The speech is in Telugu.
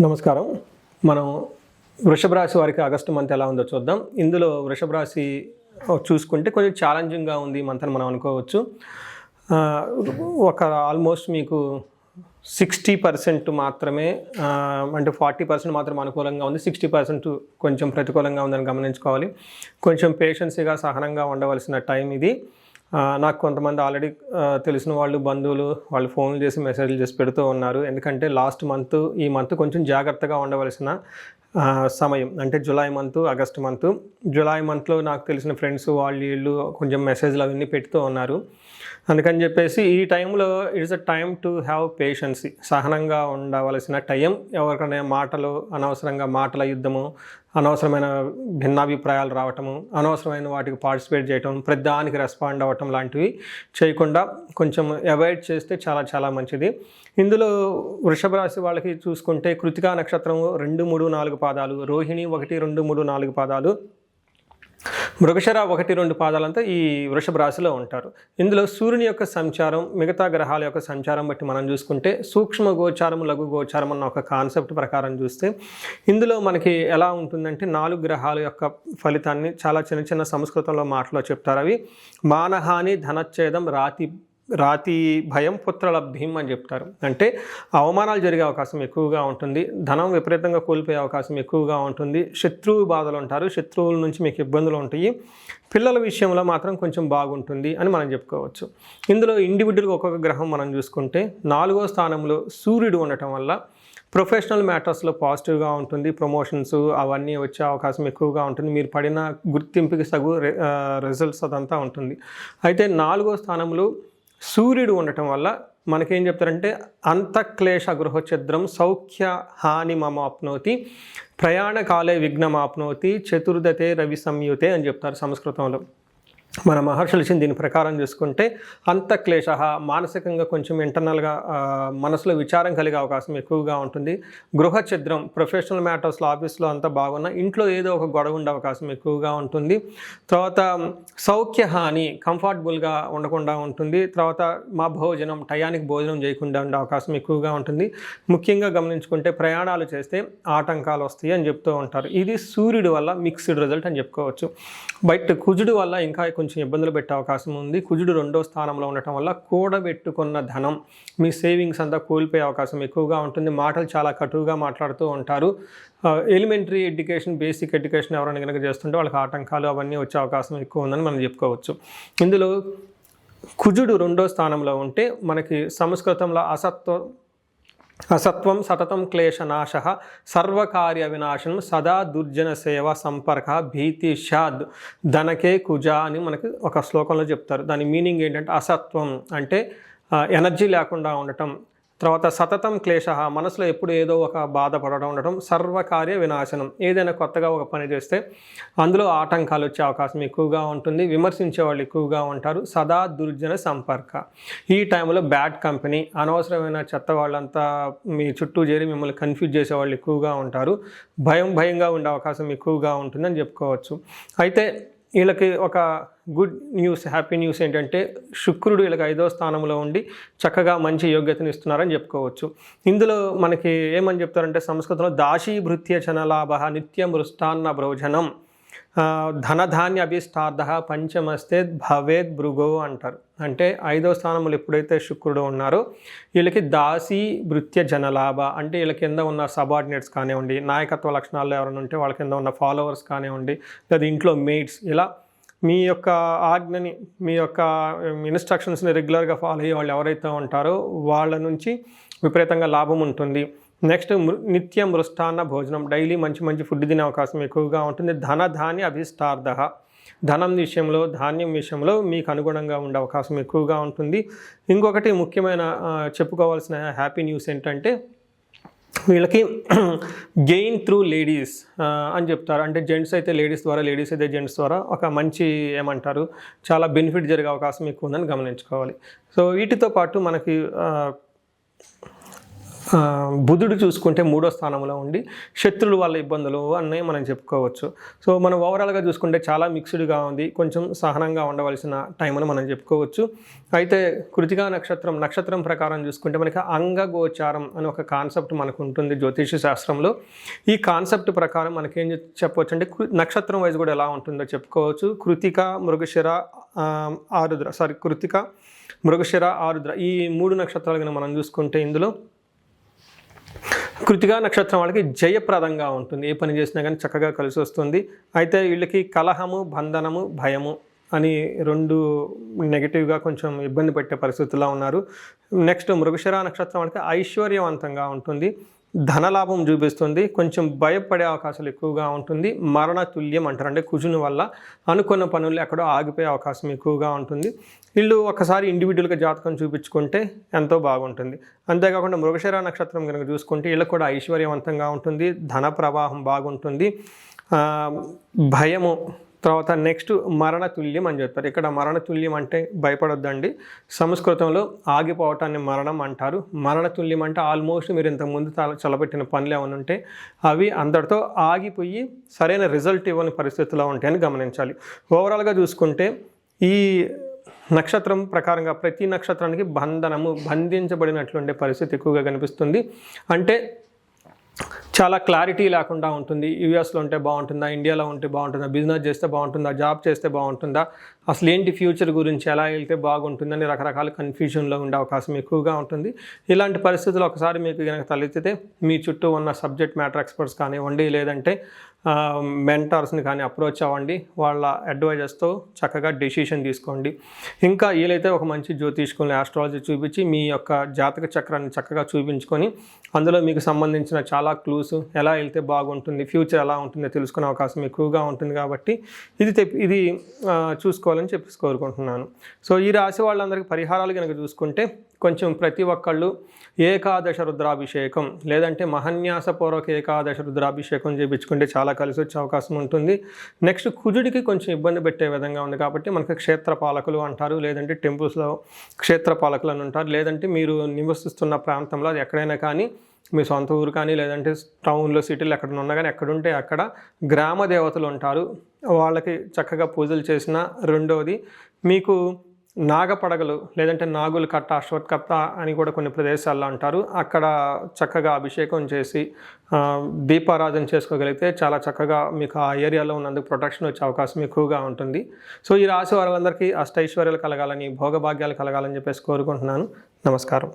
నమస్కారం. మనం వృషభ రాశి వారికి ఆగస్టు మంత్ ఎలా ఉందో చూద్దాం. ఇందులో వృషభ రాశి చూసుకుంటే కొంచెం ఛాలెంజింగ్గా ఉంది మంత్ అని మనం అనుకోవచ్చు. ఒక ఆల్మోస్ట్ మీకు 60% మాత్రమే, అంటే 40% మాత్రం అనుకూలంగా ఉంది, 60% కొంచెం ప్రతికూలంగా ఉందని గమనించుకోవాలి. కొంచెం పేషెన్సీగా సహనంగా ఉండవలసిన టైం ఇది. నాకు కొంతమంది ఆల్రెడీ తెలిసిన వాళ్ళు, బంధువులు వాళ్ళు ఫోన్లు చేసి మెసేజ్లు చేసి పెడుతూ ఉన్నారు. ఎందుకంటే ఈ మంత్ కొంచెం జాగ్రత్తగా ఉండవలసిన సమయం. అంటే July month, August month. July మంత్లో నాకు తెలిసిన ఫ్రెండ్స్ వీళ్ళు కొంచెం మెసేజ్లు అవన్నీ పెడుతూ ఉన్నారు. అందుకని చెప్పేసి ఈ టైంలో it's a time to have patience, సహనంగా ఉండవలసిన టైం. ఎవరికైనా అనవసరంగా మాటల యుద్ధము, అనవసరమైన భిన్నాభిప్రాయాలు రావటము, అనవసరమైన వాటికి పార్టిసిపేట్ చేయటం, ప్రతిదానికి రెస్పాండ్ అవ్వటం లాంటివి చేయకుండా కొంచెం అవాయిడ్ చేస్తే చాలా చాలా మంచిది. ఇందులో వృషభ రాశి వాళ్ళకి చూసుకుంటే కృతికా నక్షత్రం 2, 3, 4 పాదాలు, రోహిణి 1, 2, 3, 4 పాదాలు, మృగశిర 1, 2 పాదాలంతా ఈ వృషభ రాశిలో ఉంటారు. ఇందులో సూర్యుని యొక్క సంచారం, మిగతా గ్రహాల యొక్క సంచారం బట్టి మనం చూసుకుంటే సూక్ష్మ గోచారం, లఘు గోచారం అన్న ఒక కాన్సెప్ట్ ప్రకారం చూస్తే ఇందులో మనకి ఎలా ఉంటుందంటే 4 గ్రహాల యొక్క ఫలితాన్ని చాలా చిన్న చిన్న సంస్కృతంలో మాటలో చెప్తారు. అవి మానహాని, ధనచ్ఛేదం, రాతి భయం, పుత్రలబ్ధిం అని చెప్తారు. అంటే అవమానాలు జరిగే అవకాశం ఎక్కువగా ఉంటుంది, ధనం విపరీతంగా కోల్పోయే అవకాశం ఎక్కువగా ఉంటుంది, శత్రువు బాధలు ఉంటారు, శత్రువుల నుంచి మీకు ఇబ్బందులు ఉంటాయి, పిల్లల విషయంలో మాత్రం కొంచెం బాగుంటుంది అని మనం చెప్పుకోవచ్చు. ఇందులో ఇండివిజువల్గా ఒక్కొక్క గ్రహం మనం చూసుకుంటే 4వ స్థానంలో సూర్యుడు ఉండటం వల్ల ప్రొఫెషనల్ మ్యాటర్స్లో పాజిటివ్గా ఉంటుంది, ప్రమోషన్స్ అవన్నీ వచ్చే అవకాశం ఎక్కువగా ఉంటుంది, మీరు పడిన గుర్తింపుకి తగు రిజల్ట్స్ అదంతా ఉంటుంది. అయితే 4వ స్థానంలో సూర్యుడు ఉండటం వల్ల మనకేం చెప్తారంటే అంతఃక్లేశ గృహఛిద్రం సౌఖ్య హాని మమాప్నోతి ప్రయాణకాలే విఘ్నమాప్నోతి చతుర్దతే రవి సంయుతే అని చెప్తారు సంస్కృతంలో. మన మహర్షులు ఇచ్చిన దీని ప్రకారం చూసుకుంటే అంతఃక్లేశ, మానసికంగా కొంచెం ఇంటర్నల్గా మనసులో విచారం కలిగే అవకాశం ఎక్కువగా ఉంటుంది. గృహఛిద్రం, ప్రొఫెషనల్ మ్యాటర్స్లో ఆఫీస్లో అంతా బాగున్నా ఇంట్లో ఏదో ఒక గొడవ ఉండే అవకాశం ఎక్కువగా ఉంటుంది. తర్వాత సౌఖ్యహాని, కంఫర్టబుల్గా ఉండకుండా ఉంటుంది. తర్వాత మా భోజనం, టయానికి భోజనం చేయకుండా ఉండే అవకాశం ఎక్కువగా ఉంటుంది. ముఖ్యంగా గమనించుకుంటే ప్రయాణాలు చేస్తే ఆటంకాలు వస్తాయి అని చెప్తూ ఉంటారు. ఇది సూర్యుడి వల్ల మిక్స్డ్ రిజల్ట్ అని చెప్పుకోవచ్చు. బట్ కుజుడు వల్ల ఇంకా కొంచెం ఇబ్బందులు పెట్టే అవకాశం ఉంది. కుజుడు 2వ స్థానంలో ఉండటం వల్ల కూడబెట్టుకున్న ధనం, మీ సేవింగ్స్ అంతా కోల్పోయే అవకాశం ఎక్కువగా ఉంటుంది. మాటలు చాలా కటువుగా మాట్లాడుతూ ఉంటారు. ఎలిమెంటరీ ఎడ్యుకేషన్, బేసిక్ ఎడ్యుకేషన్ ఎవరైనా కనుక చేస్తుంటే వాళ్ళకి ఆటంకాలు అవన్నీ వచ్చే అవకాశం ఎక్కువ ఉందని మనం చెప్పుకోవచ్చు. ఇందులో కుజుడు 2వ స్థానంలో ఉంటే మనకి సంస్కృతంలో అసత్వం సతతం క్లేశనాశ సర్వకార్య వినాశనం సదా దుర్జన సేవ సంపర్క భీతి షాద్ ధనకే కుజ అని మనకి ఒక శ్లోకంలో చెప్తారు. దాని మీనింగ్ ఏంటంటే అసత్వం అంటే ఎనర్జీ లేకుండా ఉండటం, తర్వాత సతతం క్లేశ, మనసులో ఎప్పుడు ఏదో ఒక బాధపడడం ఉండటం, సర్వకార్య వినాశనం, ఏదైనా కొత్తగా ఒక పని చేస్తే అందులో ఆటంకాలు వచ్చే అవకాశం ఎక్కువగా ఉంటుంది, విమర్శించే వాళ్ళు ఎక్కువగా ఉంటారు, సదా దుర్జన సంపర్క. ఈ టైంలో బ్యాడ్ కంపెనీ, అనవసరమైన చెత్త వాళ్ళంతా మీ చుట్టూ చేరి మిమ్మల్ని కన్ఫ్యూజ్ చేసే వాళ్ళు ఎక్కువగా ఉంటారు, భయంగా ఉండే అవకాశం ఎక్కువగా ఉంటుందని చెప్పుకోవచ్చు. అయితే వీళ్ళకి ఒక గుడ్ న్యూస్, హ్యాపీ న్యూస్ ఏంటంటే శుక్రుడు వీళ్ళకి 5వ స్థానంలో ఉండి చక్కగా మంచి యోగ్యతను ఇస్తున్నారని చెప్పుకోవచ్చు. ఇందులో మనకి ఏమని చెప్తారంటే సంస్కృతంలో దాశీభృత్య చనలాభ నిత్యం మృష్టాన్న భోజనం ధనధాన్య అభిష్టార్థ పంచమస్తే భవేద్ భృగో అంటారు. అంటే 5వ స్థానంలో ఎప్పుడైతే శుక్రుడు ఉన్నారో వీళ్ళకి దాసీ భృత్య జనలాభ, అంటే వీళ్ళ కింద ఉన్న సబార్డినేట్స్ కానివ్వండి, నాయకత్వ లక్షణాల్లో ఎవరైనా ఉంటే వాళ్ళ కింద ఉన్న ఫాలోవర్స్ కానివ్వండి, లేదా ఇంట్లో మెయిట్స్, ఇలా మీ యొక్క ఆజ్ఞని, మీ యొక్క ఇన్స్ట్రక్షన్స్ని రెగ్యులర్గా ఫాలో అయ్యే వాళ్ళు ఎవరైతే ఉంటారో వాళ్ళ నుంచి విపరీతంగా లాభం ఉంటుంది. నెక్స్ట్ నిత్యం మృష్టాన్న భోజనం, డైలీ మంచి ఫుడ్ తినే అవకాశం ఎక్కువగా ఉంటుంది. ధనధాన్య అభిష్టార్థ, ధనం విషయంలో, ధాన్యం విషయంలో మీకు అనుగుణంగా ఉండే అవకాశం ఎక్కువగా ఉంటుంది. ఇంకొకటి ముఖ్యమైన చెప్పుకోవాల్సిన హ్యాపీ న్యూస్ ఏంటంటే వీళ్ళకి గెయిన్ త్రూ లేడీస్ అని చెప్తారు. అంటే జెంట్స్ అయితే లేడీస్ ద్వారా, లేడీస్ అయితే జెంట్స్ ద్వారా ఒక మంచి చాలా బెనిఫిట్ జరిగే అవకాశం ఎక్కువ ఉందని గమనించుకోవాలి. సో వీటితో పాటు మనకి బుధుడు చూసుకుంటే 3వ స్థానంలో ఉండి శత్రువుల వల్ల ఇబ్బందులు అన్నీ మనం చెప్పుకోవచ్చు. సో మనం ఓవరాల్గా చూసుకుంటే చాలా మిక్స్డ్గా ఉంది, కొంచెం సహనంగా ఉండవలసిన టైం అని మనం చెప్పుకోవచ్చు. అయితే కృతికా నక్షత్రం ప్రకారం చూసుకుంటే మనకి అంగగోచారం అని ఒక కాన్సెప్ట్ మనకు ఉంటుంది జ్యోతిష శాస్త్రంలో. ఈ కాన్సెప్ట్ ప్రకారం మనకేం చెప్పవచ్చు అంటే నక్షత్రం వైజ్ కూడా ఎలా ఉంటుందో చెప్పుకోవచ్చు. కృతిక మృగశిర ఆరుద్ర ఈ 3 నక్షత్రాలు కనుక మనం చూసుకుంటే ఇందులో కృతికా నక్షత్రం వాళ్ళకి జయప్రదంగా ఉంటుంది, ఏ పని చేసినా కానీ చక్కగా కలిసి వస్తుంది. అయితే వీళ్ళకి కలహము, బంధనము, భయము అని 2 నెగిటివ్గా కొంచెం ఇబ్బంది పెట్టే పరిస్థితుల్లో ఉన్నారు. నెక్స్ట్ మృగశిర నక్షత్రం వాళ్ళకి ఐశ్వర్యవంతంగా ఉంటుంది, ధనలాభం చూపిస్తుంది, కొంచెం భయపడే అవకాశాలు ఎక్కువగా ఉంటుంది. మరణ తుల్యం అంటారు, అంటే కుజుని వల్ల అనుకున్న పనులు ఎక్కడో ఆగిపోయే అవకాశం ఎక్కువగా ఉంటుంది. వీళ్ళు ఒకసారి ఇండివిజువల్గా జాతకం చూపించుకుంటే ఎంతో బాగుంటుంది. అంతేకాకుండా మృగశిర నక్షత్రం కనుక చూసుకుంటే వీళ్ళకి కూడా ఐశ్వర్యవంతంగా ఉంటుంది, ధన ప్రవాహం బాగుంటుంది, భయము, తర్వాత నెక్స్ట్ మరణతుల్యం అని చెప్తారు. ఇక్కడ మరణతుల్యం అంటే భయపడొద్దండి, సంస్కృతంలో ఆగిపోవటాన్ని మరణం అంటారు. మరణతుల్యం అంటే ఆల్మోస్ట్ మీరు ఇంతకుముందు చలబెట్టిన పనులు ఏమైనా ఉంటే అవి అందరితో ఆగిపోయి సరైన రిజల్ట్ ఇవ్వని పరిస్థితిలో ఉంటాయని గమనించాలి. ఓవరాల్గా చూసుకుంటే ఈ నక్షత్రం ప్రకారంగా ప్రతి నక్షత్రానికి బంధించబడినట్లుండే పరిస్థితి ఎక్కువగా కనిపిస్తుంది. అంటే చాలా క్లారిటీ లేకుండా ఉంటుంది. యూఎస్లో ఉంటే బాగుంటుందా, ఇండియాలో ఉంటే బాగుంటుందా, బిజినెస్ చేస్తే బాగుంటుందా, జాబ్ చేస్తే బాగుంటుందా, అసలు ఏంటి ఫ్యూచర్ గురించి ఎలా వెళ్తే బాగుంటుందని రకరకాల కన్ఫ్యూజన్లో ఉండే అవకాశం ఎక్కువగా ఉంటుంది. ఇలాంటి పరిస్థితులు ఒకసారి మీకు కనుక తలెత్తితే మీ చుట్టూ ఉన్న సబ్జెక్ట్ మ్యాటర్ ఎక్స్పర్ట్స్ కానివ్వండి, లేదంటే మెంటార్స్ని కానీ అప్రోచ్ అవ్వండి. వాళ్ళ అడ్వైజర్స్తో చక్కగా డెసిషన్ తీసుకోండి. ఇంకా వీలైతే ఒక మంచి జ్యోతిష్కుల్ని, ఆస్ట్రాలజీ చూపించి మీ యొక్క జాతక చక్రాన్ని చక్కగా చూపించుకొని అందులో మీకు సంబంధించిన చాలా క్లూస్ ఎలా వెళ్తే బాగుంటుంది, ఫ్యూచర్ ఎలా ఉంటుందో తెలుసుకునే అవకాశం ఎక్కువగా ఉంటుంది. కాబట్టి ఇది చూసుకోవాలని చెప్పేసి కోరుకుంటున్నాను. సో ఈ రాశి వాళ్ళందరికీ పరిహారాలు కనుక చూసుకుంటే కొంచెం ప్రతి ఒక్కళ్ళు ఏకాదశ రుద్రాభిషేకం లేదంటే మహాన్యాసపూర్వక ఏకాదశ రుద్రాభిషేకం చేయించుకుంటే చాలా కలిసి వచ్చే అవకాశం ఉంటుంది. నెక్స్ట్ కుజుడికి కొంచెం ఇబ్బంది పెట్టే విధంగా ఉంది కాబట్టి మనకి క్షేత్రపాలకులు అంటారు, లేదంటే టెంపుల్స్లో క్షేత్రపాలకులు అని ఉంటారు, లేదంటే మీరు నివసిస్తున్న ప్రాంతంలో అది ఎక్కడైనా కానీ మీ సొంత ఊరు కానీ లేదంటే టౌన్లో సిటీలో ఎక్కడ ఉన్నా కానీ ఎక్కడుంటే అక్కడ గ్రామ దేవతలు ఉంటారు, వాళ్ళకి చక్కగా పూజలు చేసిన. రెండవది మీకు నాగపడగలు లేదంటే నాగుల కట్ట, అశ్వత్కట్ట అని కూడా కొన్ని ప్రదేశాల్లో అంటారు, అక్కడ చక్కగా అభిషేకం చేసి దీపారాధన చేసుకోగలిగితే చాలా చక్కగా మీకు ఆ ఏరియాలో ఉన్నందుకు ప్రొటెక్షన్ వచ్చే అవకాశం ఎక్కువగా ఉంటుంది. సో ఈ రాశి వాళ్ళందరికీ అష్టైశ్వర్యాలు కలగాలని, భోగభాగ్యాలు కలగాలని చెప్పేసి కోరుకుంటున్నాను. నమస్కారం.